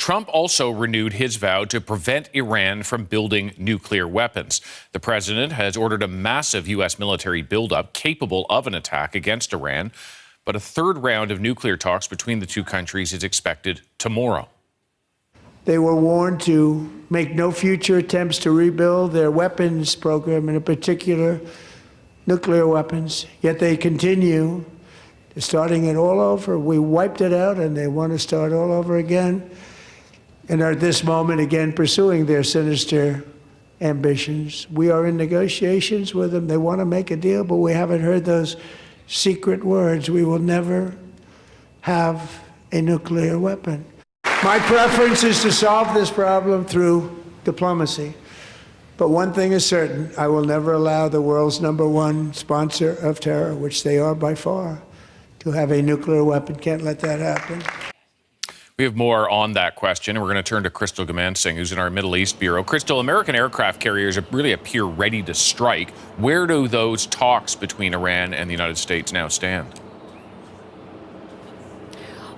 Trump also renewed his vow to prevent Iran from building nuclear weapons. The president has ordered a massive U.S. military buildup capable of an attack against Iran, but a third round of nuclear talks between the two countries is expected tomorrow. They were warned to make no future attempts to rebuild their weapons program, and in particular, nuclear weapons. Yet they continue, starting it all over. We wiped it out, and they want to start all over again. And are at this moment, again, pursuing their sinister ambitions. We are in negotiations with them. They want to make a deal, but we haven't heard those secret words. We will never have a nuclear weapon. My preference is to solve this problem through diplomacy. But one thing is certain, I will never allow the world's #1 sponsor of terror, which they are by far, to have a nuclear weapon. Can't let that happen. We have more on that question, and we're going to turn to Crystal Gamansingh, who's in our Middle East Bureau. Crystal, American aircraft carriers really appear ready to strike. Where do those talks between Iran and the United States now stand?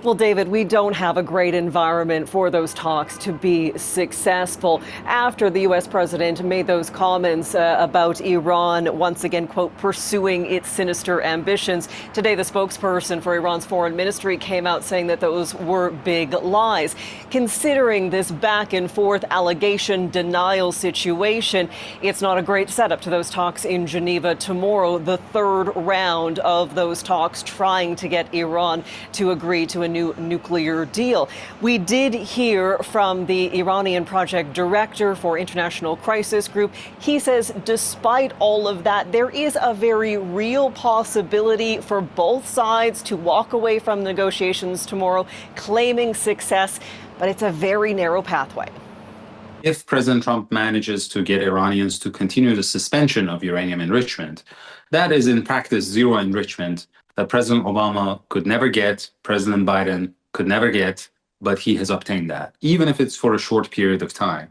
Well, David, we don't have a great environment for those talks to be successful. After the U.S. president made those comments about Iran, once again, quote, pursuing its sinister ambitions, today the spokesperson for Iran's foreign ministry came out saying that those were big lies. Considering this back and forth allegation denial situation, it's not a great setup to those talks in Geneva tomorrow, the third round of those talks trying to get Iran to agree to a new nuclear deal. We did hear from the Iranian project director for International Crisis Group. He says despite all of that, there is a very real possibility for both sides to walk away from negotiations tomorrow, claiming success, but it's a very narrow pathway. If President Trump manages to get Iranians to continue the suspension of uranium enrichment, that is in practice zero enrichment that President Obama could never get, President Biden could never get, but he has obtained that, even if it's for a short period of time.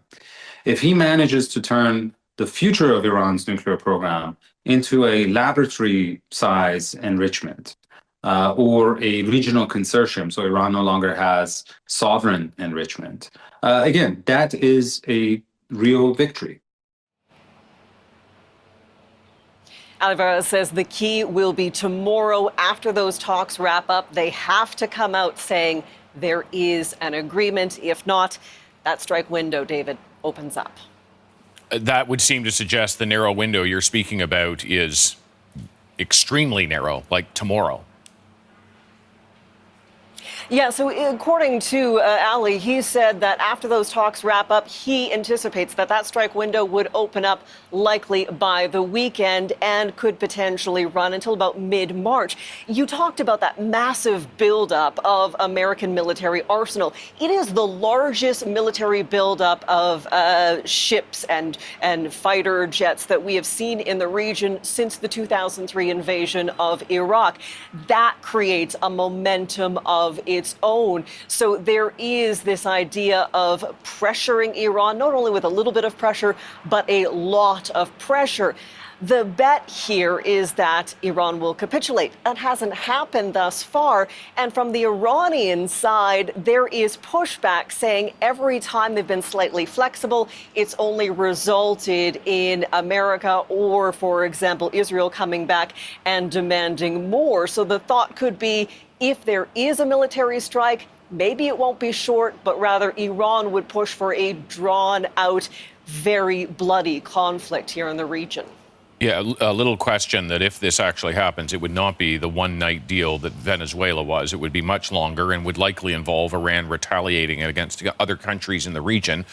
If he manages to turn the future of Iran's nuclear program into a laboratory size enrichment or a regional consortium, so Iran no longer has sovereign enrichment, again, that is a real victory. Alvarez says the key will be tomorrow after those talks wrap up. They have to come out saying there is an agreement. If not, that strike window, David, opens up. That would seem to suggest the narrow window you're speaking about is extremely narrow, like tomorrow. Yeah, so according to Ali, he said that after those talks wrap up, he anticipates that that strike window would open up likely by the weekend and could potentially run until about mid-March. You talked about that massive buildup of American military arsenal. It is the largest military buildup of ships and fighter jets that we have seen in the region since the 2003 invasion of Iraq. That creates a momentum of its own. So there is this idea of pressuring Iran, not only with a little bit of pressure, but a lot of pressure. The bet here is that Iran will capitulate. That hasn't happened thus far. And from the Iranian side, there is pushback saying every time they've been slightly flexible, it's only resulted in America or, for example, Israel coming back and demanding more. So the thought could be, if there is a military strike, maybe it won't be short, but rather Iran would push for a drawn-out, very bloody conflict here in the region. Yeah, a little question that if this actually happens, it would not be the one-night deal that Venezuela was. It would be much longer and would likely involve Iran retaliating against other countries in the region.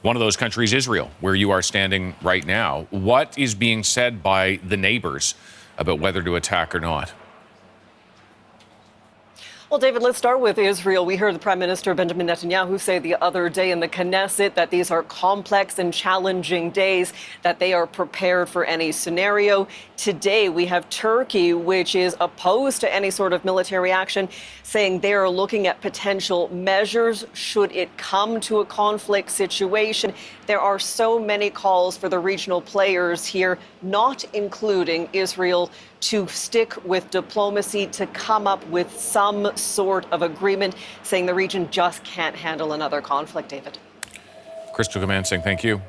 One of those countries, Israel, where you are standing right now. What is being said by the neighbors about whether to attack or not? Well, David, let's start with Israel. We heard the Prime Minister Benjamin Netanyahu say the other day in the Knesset that these are complex and challenging days, that they are prepared for any scenario. Today, we have Turkey, which is opposed to any sort of military action, saying they are looking at potential measures should it come to a conflict situation. There are so many calls for the regional players here, not including Israel, to stick with diplomacy to come up with some sort of agreement, saying the region just can't handle another conflict, David. Crystal Command saying thank you.